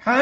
بسم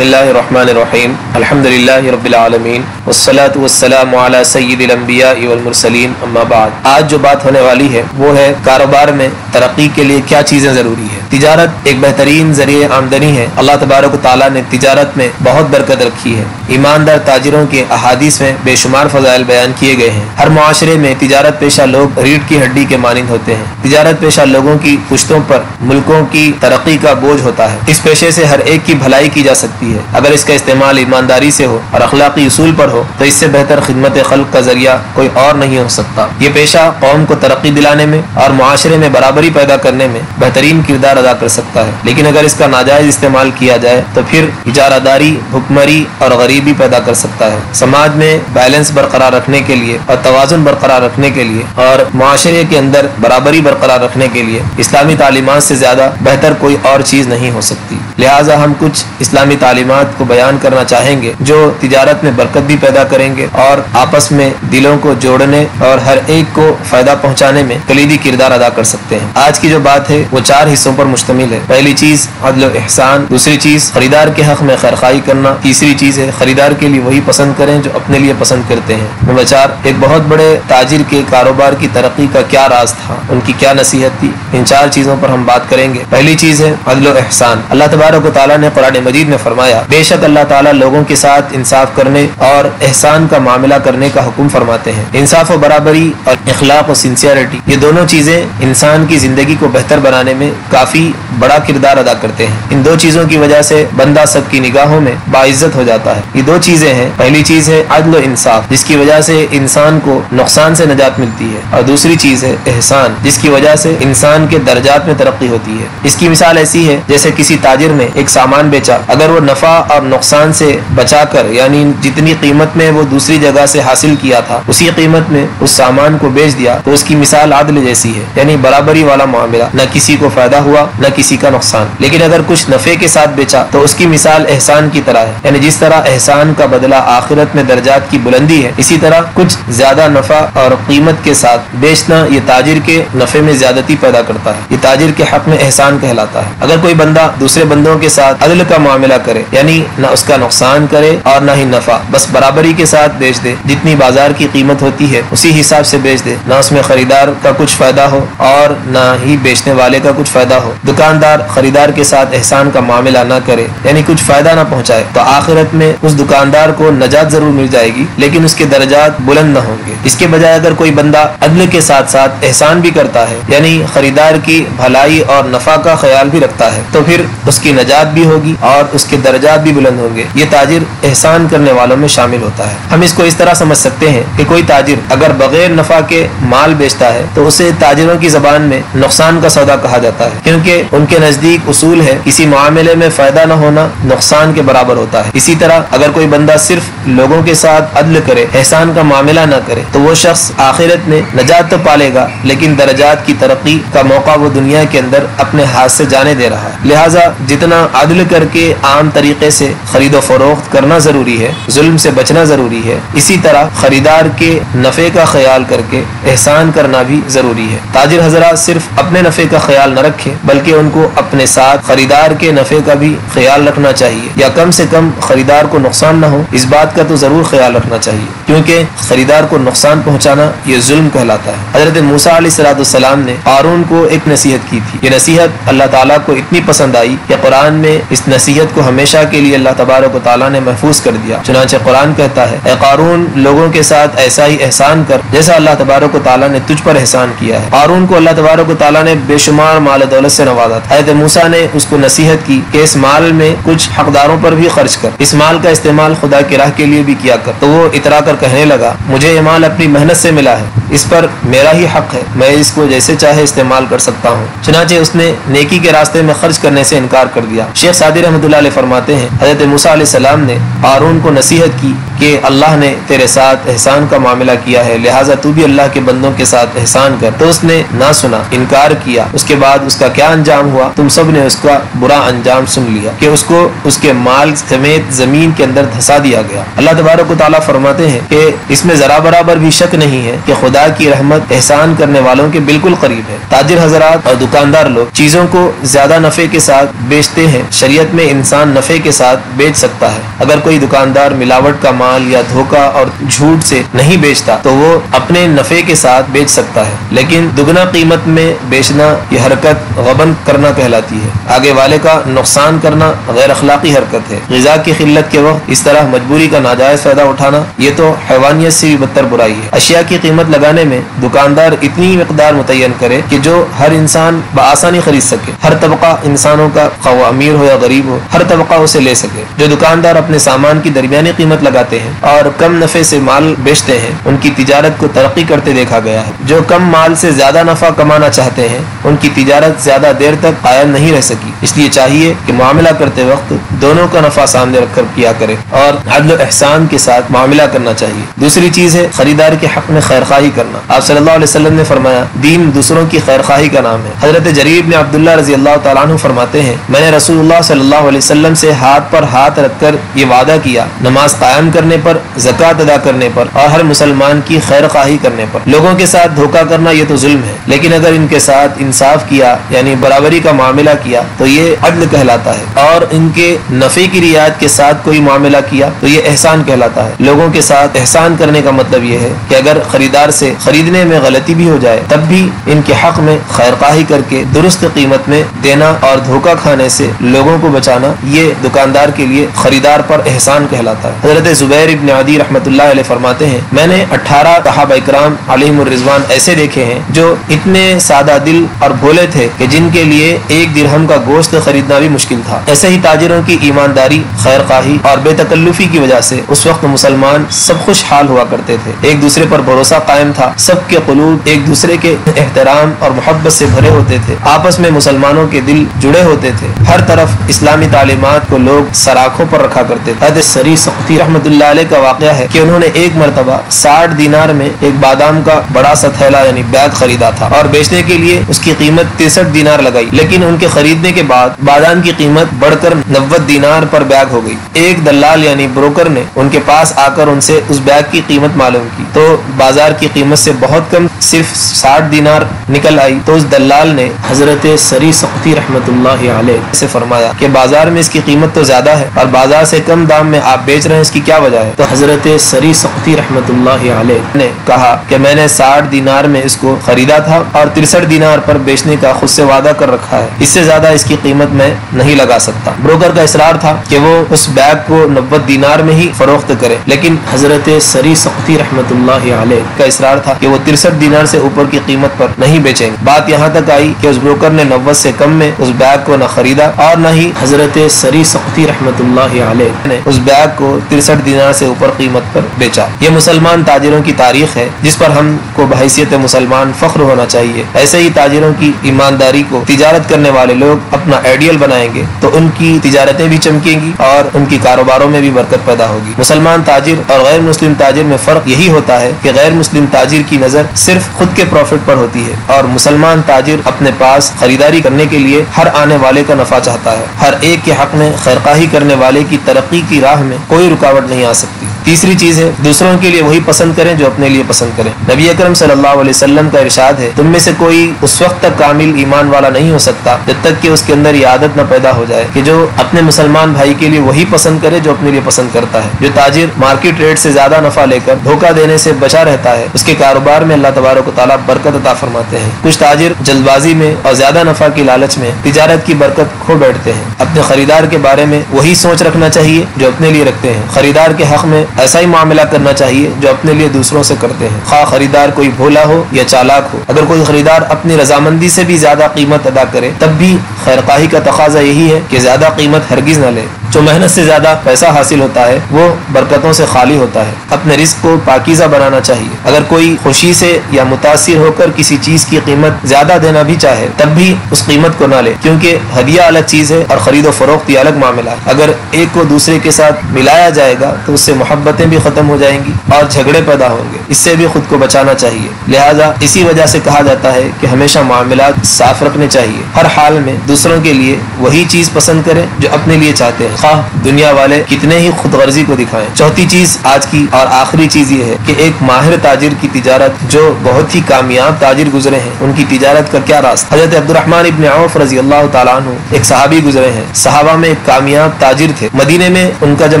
اللہ الرحمن الرحیم الحمدللہ رب العالمین والصلاة والسلام علی سید الانبیاء والمرسلین اما بعد۔ آج جو بات ہونے والی ہے وہ ہے کاروبار میں ترقی کے لیے کیا چیزیں ضروری ہے۔ تجارت ایک بہترین ذریعہ آمدنی ہے۔ اللہ تبارک و تعالیٰ نے تجارت میں بہت برکت رکھی ہے۔ ایماندار تاجروں کے احادیث میں بے شمار فضائل بیان کیے گئے ہیں۔ ہر معاشرے میں تجارت پیشہ لوگ ریڑھ کی ہڈی کے مانند ہوتے ہیں۔ تجارت پیشہ لوگوں کی پشتوں پر ملکوں کی ترقی کا بوجھ ہوتا ہے۔ اس پیشے سے ہر ایک کی بھلائی کی جا سکتی ہے اگر اس کا استعمال ایمانداری سے ہو اور اخلاقی اصول پر ہو، تو اس سے بہتر خدمت خلق کا ذریعہ کوئی اور نہیں ہو سکتا۔ یہ پیشہ قوم کو ترقی دلانے میں اور معاشرے میں برابری پیدا کرنے میں بہترین کردار ادا کر سکتا ہے، لیکن اگر اس کا ناجائز استعمال کیا جائے تو پھر اجارہ داری، بھکمری اور غریبی پیدا کر سکتا ہے۔ سماج میں بیلنس برقرار رکھنے کے لیے اور توازن برقرار رکھنے کے لیے اور معاشرے کے اندر برابری برقرار رکھنے کے لیے اسلامی تعلیمات سے زیادہ بہتر کوئی اور چیز نہیں ہو سکتی۔ لہٰذا ہم کچھ اسلامی تعلیمات کو بیان کرنا چاہیں گے جو تجارت میں برکت بھی پیدا کریں گے اور آپس میں دلوں کو جوڑنے اور ہر ایک کو فائدہ پہنچانے میں کلیدی کردار ادا کر سکتے ہیں۔ آج کی جو بات ہے وہ 4 حصوں پر مشتمل ہے۔ پہلی چیز عدل و احسان، دوسری چیز خریدار کے حق میں خیرخواہی کرنا، تیسری چیز ہے خریدار کے لیے وہی پسند کریں جو اپنے لیے پسند کرتے ہیں۔ نمبر 4، ایک بہت بڑے تاجر کے کاروبار کی ترقی کا کیا راز تھا، ان کی کیا نصیحت تھی۔ ان 4 چیزوں پر ہم بات کریں گے۔ پہلی چیز ہے عدل و احسان۔ اللہ تبارک و تعالیٰ نے قرآن مجید میں فرمایا، بے شک اللہ تعالیٰ لوگوں کے ساتھ انصاف کرنے اور احسان کا معاملہ کرنے کا حکم فرماتے ہیں۔ انصاف و برابری اور اخلاق و سنسیئرٹی، یہ دونوں چیزیں انسان کی زندگی کو بہتر بنانے میں کافی بڑا کردار ادا کرتے ہیں۔ ان 2 چیزوں کی وجہ سے بندہ سب کی نگاہوں میں باعزت ہو جاتا ہے۔ یہ 2 چیزیں ہیں، پہلی چیز ہے عدل و انصاف، جس کی وجہ سے انسان کو نقصان سے نجات ملتی ہے، اور دوسری چیز ہے احسان، جس کی وجہ سے انسان کے درجات میں ترقی ہوتی ہے۔ اس کی مثال ایسی ہے جیسے کسی تاجر نے ایک سامان بیچا، اگر وہ نفع اور نقصان سے بچا کر، یعنی جتنی قیمت میں وہ دوسری جگہ سے حاصل کیا تھا اسی قیمت میں اس سامان کو بیچ دیا، تو اس کی مثال عدل جیسی ہے، یعنی برابری والا معاملہ، نہ کسی کو فائدہ ہوا نہ کسی کا نقصان۔ لیکن اگر کچھ نفع کے ساتھ بیچا تو اس کی مثال احسان کی طرح ہے، یعنی جس طرح احسان کا بدلہ آخرت میں درجات کی بلندی ہے، اسی طرح کچھ زیادہ نفع اور قیمت کے ساتھ بیچنا یہ تاجر کے نفع میں زیادتی پیدا کرتا ہے۔ یہ تاجر کے حق میں احسان کہلاتا ہے۔ اگر کوئی بندہ دوسرے بندوں کے ساتھ عدل کا معاملہ کرے، یعنی نہ اس کا نقصان کرے اور نہ ہی نفع، بس برابری کے ساتھ بیچ دے، جتنی بازار کی قیمت ہوتی ہے اسی حساب سے بیچ دے، نہ اس میں خریدار کا کچھ فائدہ ہو اور نہ ہی بیچنے والے کا کچھ فائدہ ہو، دکاندار خریدار کے ساتھ احسان کا معاملہ نہ کرے، یعنی کچھ فائدہ نہ پہنچائے، تو آخرت میں اس دکاندار کو نجات ضرور مل جائے گی لیکن اس کے درجات بلند نہ ہوں گے۔ اس کے بجائے اگر کوئی بندہ عدل کے ساتھ ساتھ احسان بھی کرتا ہے، یعنی خریدار کی بھلائی اور نفع کا خیال بھی رکھتا ہے، تو پھر اس کی نجات بھی ہوگی اور اس کے درجات بھی بلند ہوں گے۔ یہ تاجر احسان کرنے والوں میں شامل ہوتا ہے۔ ہم اس کو اس طرح سمجھ سکتے ہیں کہ کوئی تاجر اگر بغیر نفع کے مال بیچتا ہے تو اسے تاجروں کی زبان میں نقصان کا سودا کہا جاتا ہے، کیونکہ ان کے نزدیک اصول ہے کسی معاملے میں فائدہ نہ ہونا نقصان کے برابر ہوتا ہے۔ اسی طرح اگر کوئی بندہ صرف لوگوں کے ساتھ عدل کرے، احسان کا معاملہ نہ کرے، تو وہ شخص آخرت میں نجات تو پالے گا لیکن درجات کی ترقی کا موقع وہ دنیا کے اندر اپنے ہاتھ سے جانے دے رہا ہے۔ لہٰذا جتنا عدل کر کے عام طریقے سے خرید و فروخت کرنا ضروری ہے، ظلم سے بچنا ضروری ہے، اسی طرح خریدار کے نفع کا خیال کر کے احسان کرنا بھی ضروری ہے۔ تاجر حضرات صرف اپنے نفع کا خیال نہ رکھیں بلکہ ان کو اپنے ساتھ خریدار کے نفع کا بھی خیال رکھنا چاہیے، یا کم سے کم خریدار کو نقصان نہ ہو اس بات کا تو ضرور خیال رکھنا چاہیے، کیونکہ خریدار کو نقصان پہنچانا یہ ظلم کہلاتا ہے۔ حضرت موسیٰ علیہ السلام نے قارون کو ایک نصیحت کی تھی۔ یہ نصیحت اللہ تعالیٰ کو اتنی پسند آئی کہ قرآن میں اس نصیحت کو ہمیشہ کے لیے اللہ تبارک و تعالیٰ نے محفوظ کر دیا۔ چنانچہ قرآن کہتا ہے، اے قارون لوگوں کے ساتھ ایسا ہی احسان کر جیسا اللہ تبارک و تعالیٰ نے تجھ پر احسان کیا ہے۔ قارون کو اللہ تبارک و تعالیٰ نے بے شمار مال دولت سے نوازا تھا۔ حضرت موسیٰ نے اس کو نصیحت کی کہ اس مال میں کچھ حقداروں پر بھی خرچ کر، اس مال کا استعمال خدا کی راہ کے لیے بھی کیا کر۔ تو وہ اترا کر کہنے لگا، مجھے یہ مال اپنی محنت سے ملا ہے، اس پر میرا ہی حق ہے، میں اس کو جیسے چاہے استعمال کر سکتا ہوں۔ چنانچہ اس نے نیکی کے راستے میں خرچ کرنے سے انکار کر دیا۔ شیخ سعدی رحمۃ اللہ علیہ فرماتے ہیں حضرت موسیٰ علیہ السلام نے ہارون کو نصیحت کی کہ اللہ نے تیرے ساتھ احسان کا معاملہ کیا ہے، لہٰذا تو بھی اللہ کے بندوں کے ساتھ احسان کر، تو اس نے نہ سنا، انکار کیا۔ اس کے بعد اس کا کیا انجام ہوا؟ تم سب نے اس کا برا انجام سن لیا کہ اس کو اس کے مال سمیت زمین کے اندر دھسا دیا گیا۔ اللہ تبارک و تعالیٰ فرماتے ہیں کہ اس میں ذرا برابر بھی شک نہیں ہے کہ خدا کی رحمت احسان کرنے والوں کے بالکل قریب ہے۔ تاجر حضرات اور دکاندار لوگ چیزوں کو زیادہ نفع کے ساتھ بیچتے ہیں۔ شریعت میں انسان نفع کے ساتھ بیچ سکتا ہے۔ اگر کوئی دکاندار ملاوٹ کا مال یا دھوکہ اور جھوٹ سے نہیں بیچتا تو وہ اپنے نفع کے ساتھ بیچ سکتا ہے، لیکن دگنا قیمت میں بیچنا یہ حرکت غبن کرنا کہلاتی ہے۔ آگے والے کا نقصان کرنا غیر اخلاقی حرکت ہے۔ غذا کی قلت کے وقت اس طرح مجبوری کا ناجائز فائدہ اٹھانا یہ تو حیوانیت سے بھی بدتر برائی ہے۔ اشیاء کی قیمت لگانے میں دکاندار اتنی مقدار متعین کرے کہ جو ہر انسان بآسانی خرید سکے، ہر طبقہ انسانوں کا، خواہ وہ امیر ہو یا غریب ہو، ہر طبقہ اسے لے سکے۔ جو دکاندار اپنے سامان کی درمیانی قیمت لگاتے ہیں اور کم نفع سے مال بیچتے ہیں، ان کی تجارت کو ترقی کرتے دیکھا گیا ہے۔ جو کم مال سے زیادہ نفع کمانا چاہتے ہیں، ان کی تجارت زیادہ دیر تک قائم نہیں رہ سکی۔ اس لیے چاہیے کہ معاملہ کرتے وقت دونوں کا نفع سامنے رکھ کر کیا کرے اور عدل و احسان کے ساتھ معاملہ کرنا چاہیے۔ دوسری چیز ہے خریدار کے حق میں خیر خواہی کرنا۔ آپ صلی اللہ علیہ وسلم نے فرمایا دین دوسروں کی خیر خواہی کا نام ہے۔ حضرت جریر بن عبداللہ رضی اللہ تعالیٰ عنہ فرماتے ہیں میں نے رسول اللہ صلی اللہ علیہ وسلم سے ہاتھ پر ہاتھ رکھ کر یہ وعدہ کیا، نماز قائم کرنے پر، زکوٰۃ ادا کرنے پر اور ہر مسلمان کی خیر خواہی کرنے پر۔ لوگوں کے ساتھ دھوکہ کرنا یہ تو ظلم ہے، لیکن اگر ان کے ساتھ انصاف کیا یعنی برابری کا معاملہ کیا تو یہ عدل کہلاتا ہے، اور ان کے نفع کی رعایت کے ساتھ کوئی معاملہ کیا تو یہ احسان کہلاتا ہے۔ لوگوں کے ساتھ احسان کرنے کا مطلب یہ ہے کہ اگر خریدار سے خریدنے میں غلطی بھی ہو جائے تب بھی ان کے حق میں خیر خواہی کر کے درست قیمت میں دینا اور دھوکہ کھانے سے لوگوں کو بچانا یہ دکاندار کے لیے خریدار پر احسان کہلاتا ہے۔ حضرت زبیر ابن عدی رحمۃ اللہ علیہ فرماتے ہیں میں نے 18 صحابہ اکرام علیہم الرضوان ایسے دیکھے ہیں جو اتنے سادہ دل اور بھولے تھے کہ جن کے لیے ایک درہم کا گوشت خریدنا بھی مشکل تھا۔ ایسے ہی تاجروں کی ایمانداری، خیر خواہی اور بے تکلفی کی وجہ سے اس وقت مسلمان سب خوشحال ہوا کرتے تھے، ایک دوسرے پر بھروسہ قائم تھا، سب کے قلوب ایک دوسرے کے احترام اور محبت سے بھرے ہوتے تھے، آپس میں مسلمانوں کے دل جڑے ہوتے تھے، ہر طرف اسلامی تعلیمات کو لوگ سراخوں پر رکھا کرتے تھے۔ حضرت سری سقطی رحمۃ اللہ علیہ کا واقعہ ہے کہ انہوں نے ایک مرتبہ 60 دینار میں ایک بادام کا بڑا سا تھیلا یعنی بیگ خریدا تھا اور بیچنے کے لیے اس کی قیمت 63 دینار لگائی، لیکن ان کے خریدنے کے بعد بادام کی قیمت بڑھ کر 90 دینار پر بیگ ہو گئی۔ ایک دلال یعنی بروکر نے ان کے پاس آ کر ان سے اس بیگ کی قیمت معلوم کی تو بازار کی قیمت سے بہت کم، صرف 60 دینار نکل آئی۔ تو اس دلال نے حضرت سری سقطی رحمۃ اللہ علیہ سے فرمایا کہ بازار میں اس کی قیمت تو زیادہ ہے اور بازار سے کم دام میں آپ بیچ رہے ہیں، اس کی کیا وجہ ہے؟ تو حضرت سری سقطی رحمۃ اللہ علیہ نے کہا کہ میں نے 60 دینار میں اس کو خریدا تھا اور 63 دینار پر بیچنے کا خود سے وعدہ کر رکھا ہے، اس سے زیادہ اس کی قیمت میں نہیں لگا سکتا۔ بروکر کا اصرار تھا کہ وہ اس بیگ کو 90 دینار میں ہی فروخت کرے، لیکن حضرت سری سقطی رحمۃ اللہ علیہ کا اصرار تھا کہ وہ 63 دینار سے اوپر کی قیمت پر نہیں بیچیں گے۔ بات یہاں تک آئی کہ اس بروکر نے 90 سے کم میں اس بیگ کو نہ خریدا اور نہ ہی حضرت سری سقطی رحمۃ اللہ علیہ نے اس بیگ کو 63 دینار سے اوپر قیمت پر بیچا۔ یہ مسلمان تاجروں کی تاریخ ہے جس پر ہم کو بحیثیت مسلمان فخر ہونا چاہیے۔ ایسے ہی تاجروں کی ایمانداری کو تجارت کرنے والے لوگ اپنا آئیڈیل بنائیں گے تو ان کی تجارتیں بھی چمکیں گی اور ان کی کاروباروں میں بھی برکت پیدا ہوگی۔ مسلمان تاجر اور غیر مسلم تاجر میں فرق یہی ہوتا ہے کہ غیر مسلم تاجر کی نظر صرف خود کے پروفٹ پر ہوتی ہے اور مسلمان تاجر اپنے پاس خریداری کرنے کے لیے ہر آنے والے کا نفع چاہتا ہے۔ ہر ایک کے حق میں خیرخواہی کرنے والے کی ترقی کی راہ میں کوئی رکاوٹ نہیں آ سکتی۔ تیسری چیز ہے دوسروں کے لیے وہی پسند کریں جو اپنے لیے پسند کریں۔ نبی اکرم صلی اللہ علیہ وسلم کا ارشاد ہے تم میں سے کوئی اس وقت تک کامل ایمان والا نہیں ہو سکتا جب تک کہ اس کے اندر یہ عادت نہ پیدا ہو جائے کہ جو اپنے مسلمان بھائی کے لیے وہی پسند کرے جو اپنے لیے پسند کرتا ہے۔ جو تاجر مارکیٹ ریٹ سے زیادہ نفع لے کر دھوکہ دینے سے بچا رہتا ہے اس کے کاروبار میں اللہ تبارک و تعالیٰ برکت عطا فرماتے ہیں۔ کچھ تاجر جلد بازی میں اور زیادہ نفع کی لالچ میں تجارت کی برکت کھو بیٹھتے ہیں۔ اپنے خریدار کے بارے میں وہی سوچ رکھنا چاہیے جو اپنے لیے رکھتے ہیں۔ خریدار کے حق میں ایسا ہی معاملہ کرنا چاہیے جو اپنے لیے دوسروں سے کرتے ہیں، خواہ خریدار کوئی بھولا ہو یا چالاک ہو۔ اگر کوئی خریدار اپنی رضامندی سے بھی زیادہ قیمت ادا کرے تب بھی خیرخواہی کا تقاضا یہی ہے کہ زیادہ قیمت ہرگز نہ لے۔ جو محنت سے زیادہ پیسہ حاصل ہوتا ہے وہ برکتوں سے خالی ہوتا ہے۔ اپنے رزق کو پاکیزہ بنانا چاہیے۔ اگر کوئی خوشی سے یا متاثر ہو کر کسی چیز کی قیمت زیادہ دینا بھی چاہے تب بھی اس قیمت کو نہ لے، کیونکہ ہدیہ الگ چیز ہے اور خرید و فروخت یہ الگ معاملہ ہے۔ اگر ایک کو دوسرے کے ساتھ ملایا جائے گا تو اس سے محبتیں بھی ختم ہو جائیں گی اور جھگڑے پیدا ہوں گے، اس سے بھی خود کو بچانا چاہیے۔ لہذا اسی وجہ سے کہا جاتا ہے کہ ہمیشہ معاملات صاف رکھنے چاہیے، ہر حال میں دوسروں کے لیے وہی چیز پسند کریں جو اپنے لیے چاہتے ہیں، خواہ دنیا والے کتنے ہی خود غرضی کو دکھائیں۔ چوتھی چیز آج کی اور آخری چیز یہ ہے کہ ایک ماہر تاجر کی تجارت، جو بہت ہی کامیاب تاجر گزرے ہیں ان کی تجارت کا کیا راز؟ حضرت عبد الرحمن ابن عوف رضی اللہ تعالیٰ عنہ ایک صحابی گزرے ہیں، صحابہ میں ایک کامیاب تاجر تھے۔ مدینے میں ان کا جب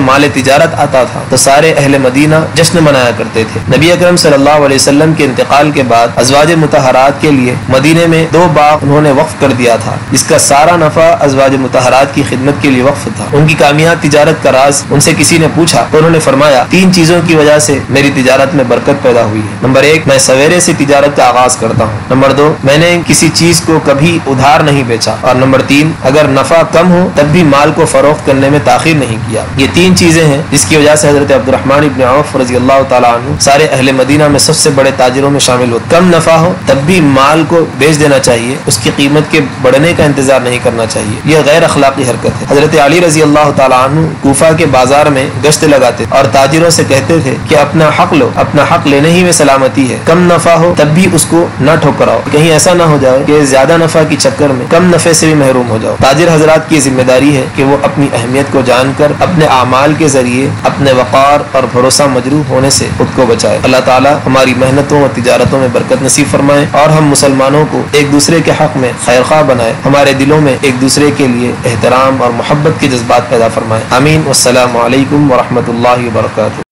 مال تجارت آتا تھا تو سارے اہل مدینہ جشن منایا کرتے تھے۔ نبی اکرم صلی اللہ علیہ وسلم کے انتقال کے بعد ازواج مطہرات کے لیے مدینے میں 2 باغ انہوں نے وقف کر دیا تھا، جس کا سارا نفع ازواج مطہرات کی خدمت کے لیے وقف تھا۔ ان کی کامیاب تجارت کا راز ان سے کسی نے پوچھا تو انہوں نے فرمایا 3 چیزوں کی وجہ سے میری تجارت میں برکت پیدا ہوئی ہے۔ نمبر 1، میں سویرے سے تجارت کا آغاز کرتا ہوں۔ نمبر 2، میں نے کسی چیز کو کبھی ادھار نہیں بیچا۔ اور نمبر 3، اگر نفع کم ہو تب بھی مال کو فروخت کرنے میں تاخیر نہیں کیا۔ یہ 3 چیزیں ہیں جس کی وجہ سے حضرت عبد الرحمن ابن عوف رضی اللہ تعالیٰ عنہ سارے اہل مدینہ میں سب سے بڑے تاجروں میں شامل ہوتے۔ کم نفع ہو تب بھی مال کو بیچ دینا چاہیے، اس کی قیمت کے بڑھنے کا انتظار نہیں کرنا چاہیے، یہ غیر اخلاقی حرکت ہے۔ حضرت علی رضی اللہ تعالیٰ عنہ کوفہ کے بازار میں گشت لگاتے اور تاجروں سے کہتے تھے کہ اپنا حق لو، اپنا حق لینے ہی میں سلامتی ہے، کم نفع ہو تب بھی اس کو نہ ٹھکراؤ، کہیں ایسا نہ ہو جائے کہ زیادہ نفع کی چکر میں کم نفع سے بھی محروم ہو جاؤ۔ تاجر حضرات کی ذمہ داری ہے کہ وہ اپنی اہمیت کو جان کر اپنے اعمال کے ذریعے اپنے وقار اور بھروسہ مجروح ہونے سے خود کو بچائے۔ اللہ تعالیٰ ہماری محنتوں اور تجارتوں میں برکت نصیب فرمائے اور ہم مسلمانوں کو ایک دوسرے کے حق میں خیر خواہ بنائے، ہمارے دلوں میں ایک دوسرے کے لیے احترام اور محبت کے جذبات پیدا فرمائے۔ آمین۔ والسلام علیکم ورحمۃ اللہ وبرکاتہ۔